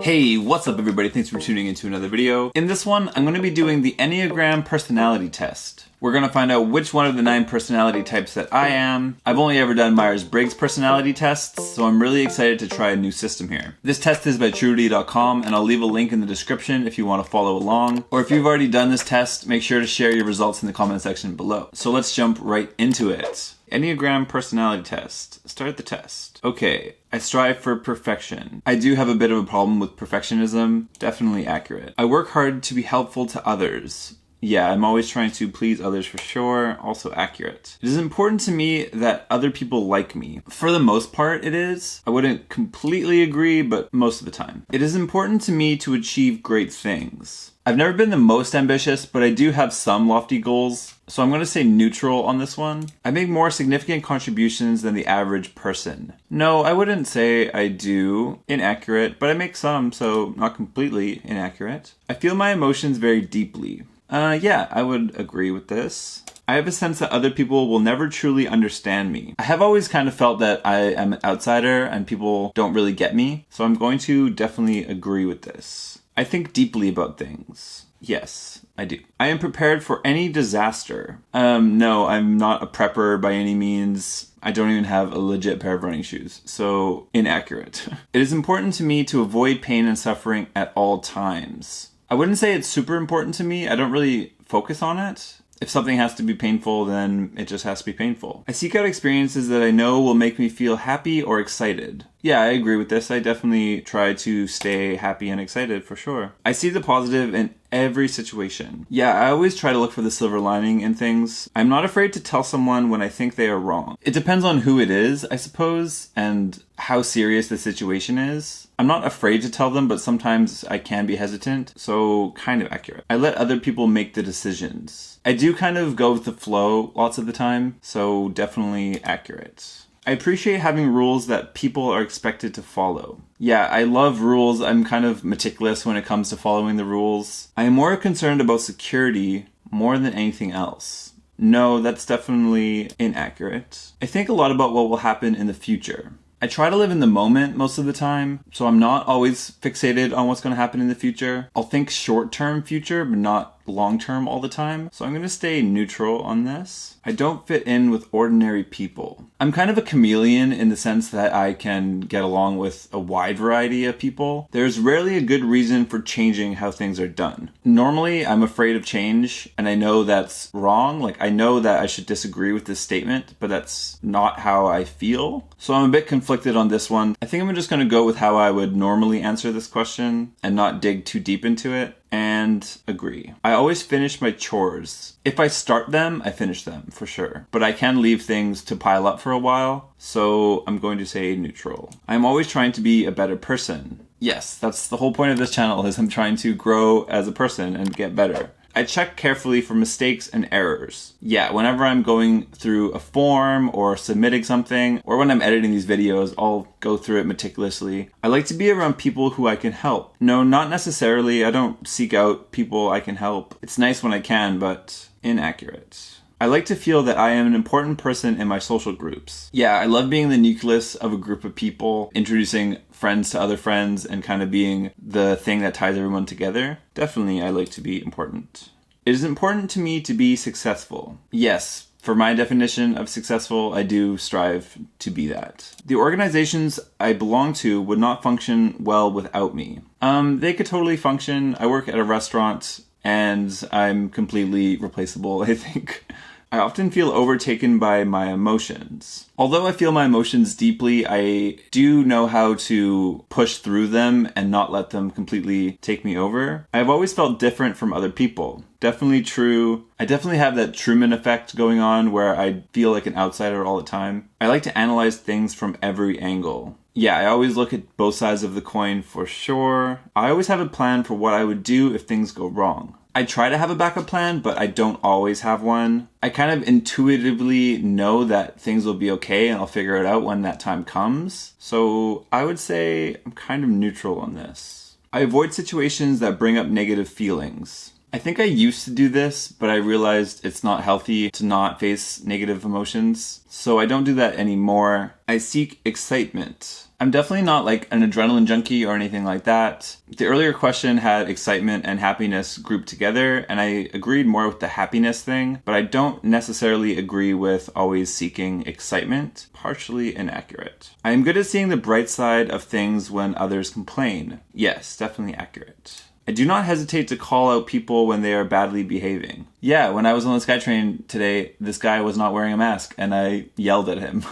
Hey, what's up everybody? Thanks for tuning into another video. In this one, I'm going to be doing the Enneagram personality test. We're going to find out which one of the 9 personality types that I am. I've only ever done Myers-Briggs personality tests, so I'm really excited to try a new system here. This test is by truity.com, and I'll leave a link in the description if you want to follow along. Or if you've already done this test, make sure to share your results in the comment section below. So let's jump right into it. Enneagram personality test. Start the test. Okay, I strive for perfection. I do have a bit of a problem with perfectionism. Definitely accurate. I work hard to be helpful to others. Yeah, I'm always trying to please others for sure. Also accurate. It is important to me that other people like me. For the most part, it is. I wouldn't completely agree, but most of the time. It is important to me to achieve great things. I've never been the most ambitious, but I do have some lofty goals, so I'm going to say neutral on this one. I make more significant contributions than the average person. No, I wouldn't say I do. Inaccurate, but I make some, so not completely inaccurate. I feel my emotions very deeply. Yeah, I would agree with this. I have a sense that other people will never truly understand me. I have always kind of felt that I am an outsider and people don't really get me, so I'm going to definitely agree with this. I think deeply about things. Yes, I do. I am prepared for any disaster. No, I'm not a prepper by any means. I don't even have a legit pair of running shoes, so inaccurate. It is important to me to avoid pain and suffering at all times. I wouldn't say it's super important to me. I don't really focus on it. If something has to be painful, then it just has to be painful. I seek out experiences that I know will make me feel happy or excited. Yeah, I agree with this. I definitely try to stay happy and excited for sure. I see the positive in every situation. Yeah, I always try to look for the silver lining in things. I'm not afraid to tell someone when I think they are wrong. It depends on who it is, I suppose, and how serious the situation is. I'm not afraid to tell them, but sometimes I can be hesitant, so kind of accurate. I let other people make the decisions. I do kind of go with the flow lots of the time, so definitely accurate. I appreciate having rules that people are expected to follow. Yeah, I love rules. I'm kind of meticulous when it comes to following the rules. I am more concerned about security more than anything else. No, that's definitely inaccurate. I think a lot about what will happen in the future. I try to live in the moment most of the time, so I'm not always fixated on what's going to happen in the future. I'll think short-term future, but not long-term all the time, so I'm going to stay neutral on this. I don't fit in with ordinary people. I'm kind of a chameleon in the sense that I can get along with a wide variety of people. There's rarely a good reason for changing how things are done. Normally, I'm afraid of change, and I know that's wrong. Like, I know that I should disagree with this statement, but that's not how I feel. So I'm a bit conflicted on this one. I think I'm just going to go with how I would normally answer this question and not dig too deep into it. And agree. I always finish my chores. If I start them, I finish them for sure. But I can leave things to pile up for a while, so I'm going to say neutral. I'm always trying to be a better person. Yes, that's the whole point of this channel, is I'm trying to grow as a person and get better. I check carefully for mistakes and errors. Yeah, whenever I'm going through a form or submitting something, or when I'm editing these videos, I'll go through it meticulously. I like to be around people who I can help. No, not necessarily. I don't seek out people I can help. It's nice when I can, but inaccurate. I like to feel that I am an important person in my social groups. Yeah, I love being the nucleus of a group of people, introducing friends to other friends, and kind of being the thing that ties everyone together. Definitely, I like to be important. It is important to me to be successful. Yes, for my definition of successful, I do strive to be that. The organizations I belong to would not function well without me. They could totally function. I work at a restaurant, and I'm completely replaceable, I think. I often feel overtaken by my emotions. Although I feel my emotions deeply, I do know how to push through them and not let them completely take me over. I've always felt different from other people. Definitely true. I definitely have that Truman effect going on where I feel like an outsider all the time. I like to analyze things from every angle. Yeah, I always look at both sides of the coin for sure. I always have a plan for what I would do if things go wrong. I try to have a backup plan, but I don't always have one. I kind of intuitively know that things will be okay and I'll figure it out when that time comes. So I would say I'm kind of neutral on this. I avoid situations that bring up negative feelings. I think I used to do this, but I realized it's not healthy to not face negative emotions, so I don't do that anymore. I seek excitement. I'm definitely not like an adrenaline junkie or anything like that. The earlier question had excitement and happiness grouped together, and I agreed more with the happiness thing, but I don't necessarily agree with always seeking excitement. Partially inaccurate. I am good at seeing the bright side of things when others complain. Yes, definitely accurate. I do not hesitate to call out people when they are badly behaving. Yeah, when I was on the SkyTrain today, this guy was not wearing a mask, and I yelled at him.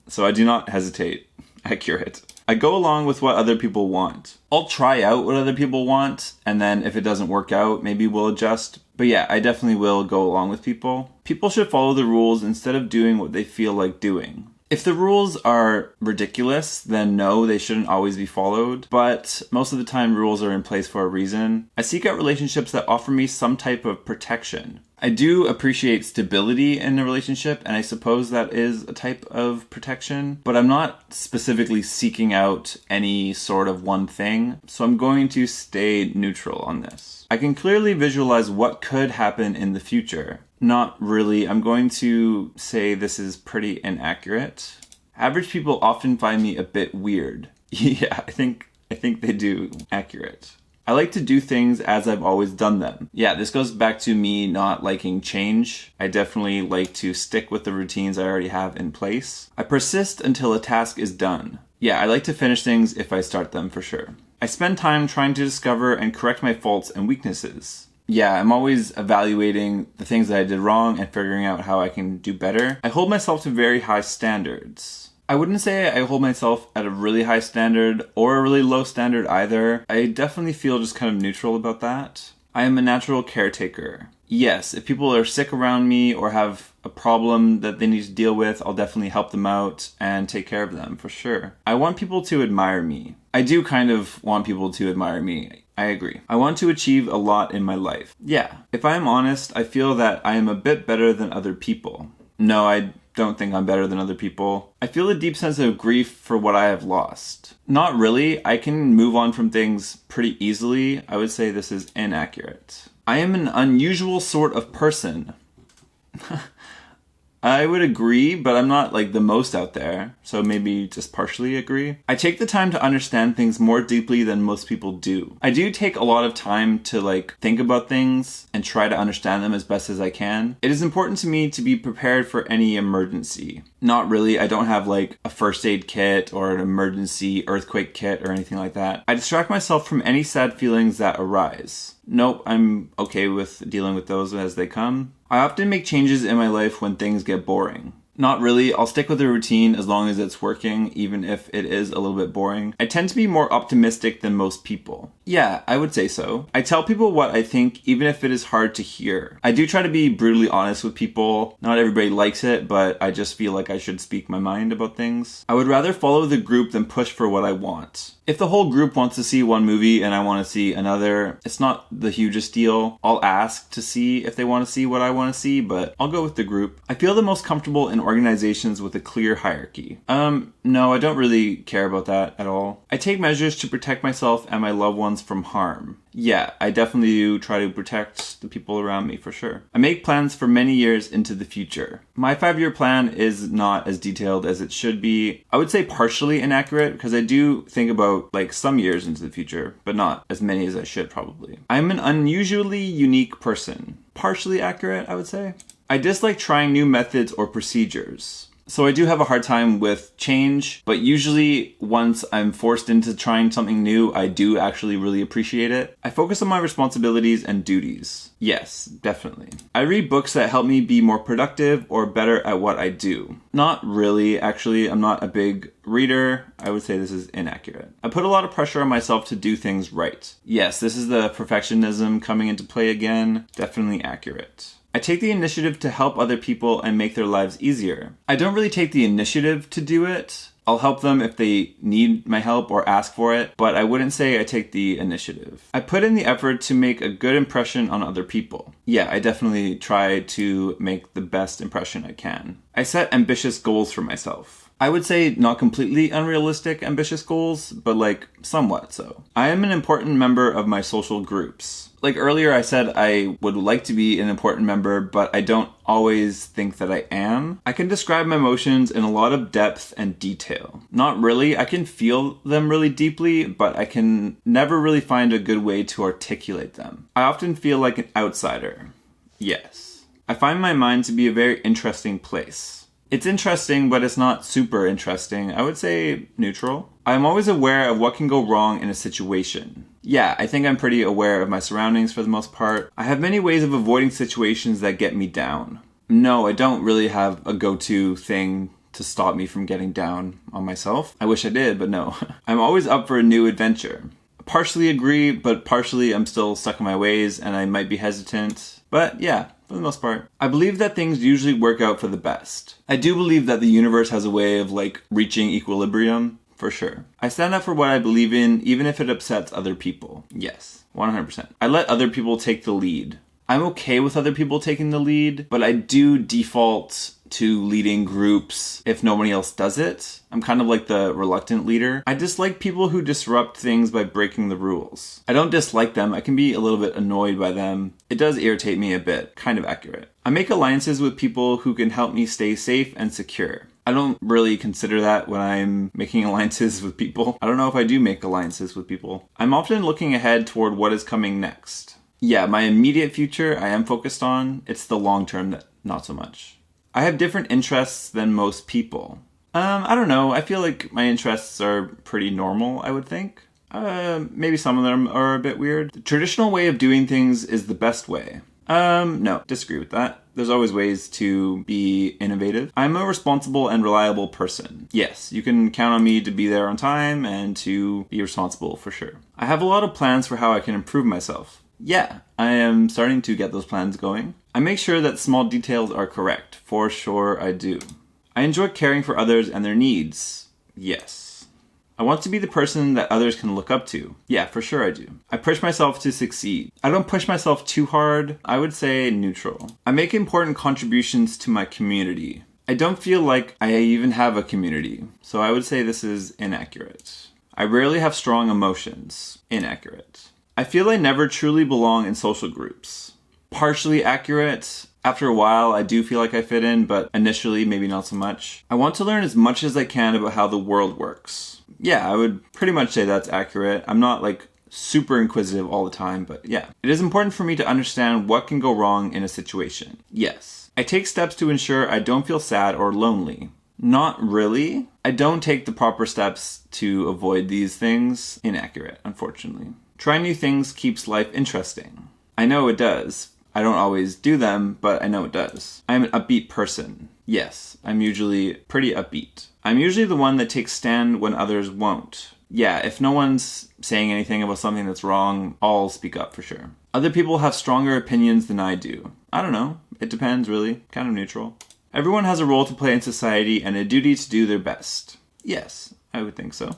So I do not hesitate. Accurate. I go along with what other people want. I'll try out what other people want, and then if it doesn't work out, maybe we'll adjust. But yeah, I definitely will go along with people. People should follow the rules instead of doing what they feel like doing. If the rules are ridiculous, then no, they shouldn't always be followed. But most of the time, rules are in place for a reason. I seek out relationships that offer me some type of protection. I do appreciate stability in a relationship, and I suppose that is a type of protection, but I'm not specifically seeking out any sort of one thing, so I'm going to stay neutral on this. I can clearly visualize what could happen in the future. Not really. I'm going to say this is pretty inaccurate. Average people often find me a bit weird. Yeah, I think they do. Accurate. I like to do things as I've always done them. Yeah, this goes back to me not liking change. I definitely like to stick with the routines I already have in place. I persist until a task is done. Yeah, I like to finish things if I start them for sure. I spend time trying to discover and correct my faults and weaknesses. Yeah, I'm always evaluating the things that I did wrong and figuring out how I can do better. I hold myself to very high standards. I wouldn't say I hold myself at a really high standard or a really low standard either. I definitely feel just kind of neutral about that. I am a natural caretaker. Yes, if people are sick around me or have a problem that they need to deal with, I'll definitely help them out and take care of them for sure. I want people to admire me. I do kind of want people to admire me. I agree. I want to achieve a lot in my life. Yeah, if I am honest, I feel that I am a bit better than other people. No, I don't think I'm better than other people. I feel a deep sense of grief for what I have lost. Not really. I can move on from things pretty easily. I would say this is inaccurate. I am an unusual sort of person. I would agree, but I'm not like the most out there, so maybe just partially agree. I take the time to understand things more deeply than most people do. I do take a lot of time to like think about things and try to understand them as best as I can. It is important to me to be prepared for any emergency. Not really. I don't have like a first aid kit or an emergency earthquake kit or anything like that. I distract myself from any sad feelings that arise. Nope, I'm okay with dealing with those as they come. I often make changes in my life when things get boring. Not really. I'll stick with a routine as long as it's working, even if it is a little bit boring. I tend to be more optimistic than most people. Yeah, I would say so. I tell people what I think, even if it is hard to hear. I do try to be brutally honest with people. Not everybody likes it, but I just feel like I should speak my mind about things. I would rather follow the group than push for what I want. If the whole group wants to see one movie and I want to see another, it's not the hugest deal. I'll ask to see if they want to see what I want to see, but I'll go with the group. I feel the most comfortable in organizations with a clear hierarchy. No, I don't really care about that at all. I take measures to protect myself and my loved ones from harm. Yeah, I definitely do try to protect the people around me for sure. I make plans for many years into the future. My 5-year plan is not as detailed as it should be. I would say partially inaccurate because I do think about like some years into the future, but not as many as I should probably. I'm an unusually unique person. Partially accurate, I would say. I dislike trying new methods or procedures. So I do have a hard time with change, but usually once I'm forced into trying something new, I do actually really appreciate it. I focus on my responsibilities and duties. Yes, definitely. I read books that help me be more productive or better at what I do. Not really, actually. I'm not a big reader. I would say this is inaccurate. I put a lot of pressure on myself to do things right. Yes, this is the perfectionism coming into play again. Definitely accurate. I take the initiative to help other people and make their lives easier. I don't really take the initiative to do it. I'll help them if they need my help or ask for it, but I wouldn't say I take the initiative. I put in the effort to make a good impression on other people. Yeah, I definitely try to make the best impression I can. I set ambitious goals for myself. I would say not completely unrealistic, ambitious goals, but like somewhat so. I am an important member of my social groups. Like earlier I said I would like to be an important member, but I don't always think that I am. I can describe my emotions in a lot of depth and detail. Not really, I can feel them really deeply, but I can never really find a good way to articulate them. I often feel like an outsider. Yes. I find my mind to be a very interesting place. It's interesting, but it's not super interesting. I would say neutral. I'm always aware of what can go wrong in a situation. Yeah, I think I'm pretty aware of my surroundings for the most part. I have many ways of avoiding situations that get me down. No, I don't really have a go-to thing to stop me from getting down on myself. I wish I did, but no. I'm always up for a new adventure. Partially agree, but partially I'm still stuck in my ways and I might be hesitant. But yeah, for the most part. I believe that things usually work out for the best. I do believe that the universe has a way of reaching equilibrium, for sure. I stand up for what I believe in, even if it upsets other people. Yes, 100%. I let other people take the lead. I'm okay with other people taking the lead, but I do default to leading groups if nobody else does it. I'm kind of like the reluctant leader. I dislike people who disrupt things by breaking the rules. I don't dislike them, I can be a little bit annoyed by them. It does irritate me a bit, kind of accurate. I make alliances with people who can help me stay safe and secure. I don't really consider that when I'm making alliances with people. I don't know if I do make alliances with people. I'm often looking ahead toward what is coming next. Yeah, my immediate future I am focused on. It's the long term that not so much. I have different interests than most people. I don't know. I feel like my interests are pretty normal, I would think. Maybe some of them are a bit weird. The traditional way of doing things is the best way. No, disagree with that. There's always ways to be innovative. I'm a responsible and reliable person. Yes, you can count on me to be there on time and to be responsible for sure. I have a lot of plans for how I can improve myself. Yeah, I am starting to get those plans going. I make sure that small details are correct. For sure I do. I enjoy caring for others and their needs. Yes. I want to be the person that others can look up to. Yeah, for sure I do. I push myself to succeed. I don't push myself too hard. I would say neutral. I make important contributions to my community. I don't feel like I even have a community, so I would say this is inaccurate. I rarely have strong emotions. Inaccurate. I feel I never truly belong in social groups. Partially accurate. After a while, I do feel like I fit in, but initially, maybe not so much. I want to learn as much as I can about how the world works. Yeah, I would pretty much say that's accurate. I'm not super inquisitive all the time, but yeah. It is important for me to understand what can go wrong in a situation. Yes. I take steps to ensure I don't feel sad or lonely. Not really. I don't take the proper steps to avoid these things. Inaccurate, unfortunately. Trying new things keeps life interesting. I know it does. I don't always do them, but I know it does. I'm an upbeat person. Yes, I'm usually pretty upbeat. I'm usually the one that takes stand when others won't. Yeah, if no one's saying anything about something that's wrong, I'll speak up for sure. Other people have stronger opinions than I do. I don't know. It depends, really. Kind of neutral. Everyone has a role to play in society and a duty to do their best. Yes, I would think so.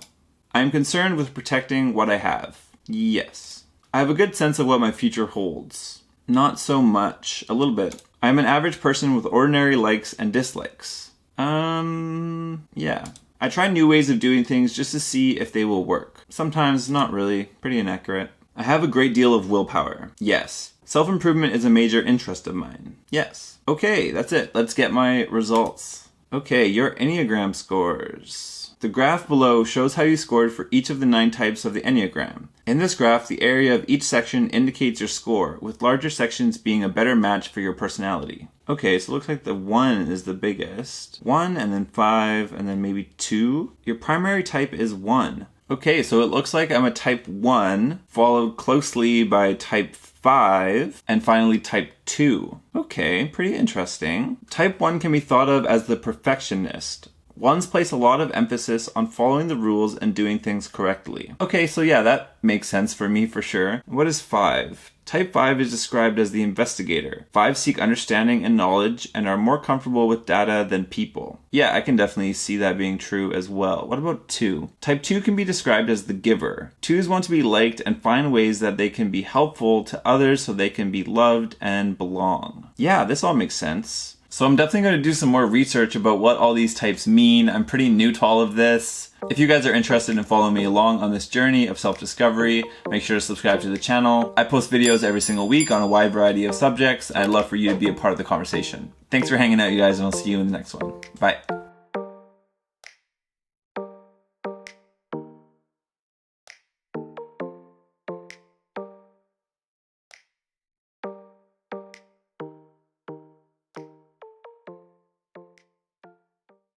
I am concerned with protecting what I have. Yes. I have a good sense of what my future holds. Not so much. A little bit. I am an average person with ordinary likes and dislikes. Yeah. I try new ways of doing things just to see if they will work. Sometimes not really. Pretty inaccurate. I have a great deal of willpower. Yes. Self-improvement is a major interest of mine. Yes. Okay, that's it. Let's get my results. Okay, your Enneagram scores. The graph below shows how you scored for each of the 9 types of the Enneagram. In this graph, the area of each section indicates your score, with larger sections being a better match for your personality. Okay, so it looks like the 1 is the biggest. 1, and then 5, and then maybe 2. Your primary type is 1. Okay, so it looks like I'm a type 1, followed closely by type 5, and finally type 2. Okay, pretty interesting. Type 1 can be thought of as the perfectionist. Ones place a lot of emphasis on following the rules and doing things correctly. Okay, so yeah, that makes sense for me for sure. What is 5? Type 5 is described as the investigator. 5 seek understanding and knowledge and are more comfortable with data than people. Yeah, I can definitely see that being true as well. What about 2? Type 2 can be described as the giver. 2s want to be liked and find ways that they can be helpful to others so they can be loved and belong. Yeah, this all makes sense. So I'm definitely going to do some more research about what all these types mean. I'm pretty new to all of this. If you guys are interested in following me along on this journey of self-discovery, make sure to subscribe to the channel. I post videos every single week on a wide variety of subjects, and I'd love for you to be a part of the conversation. Thanks for hanging out, you guys, and I'll see you in the next one. Bye.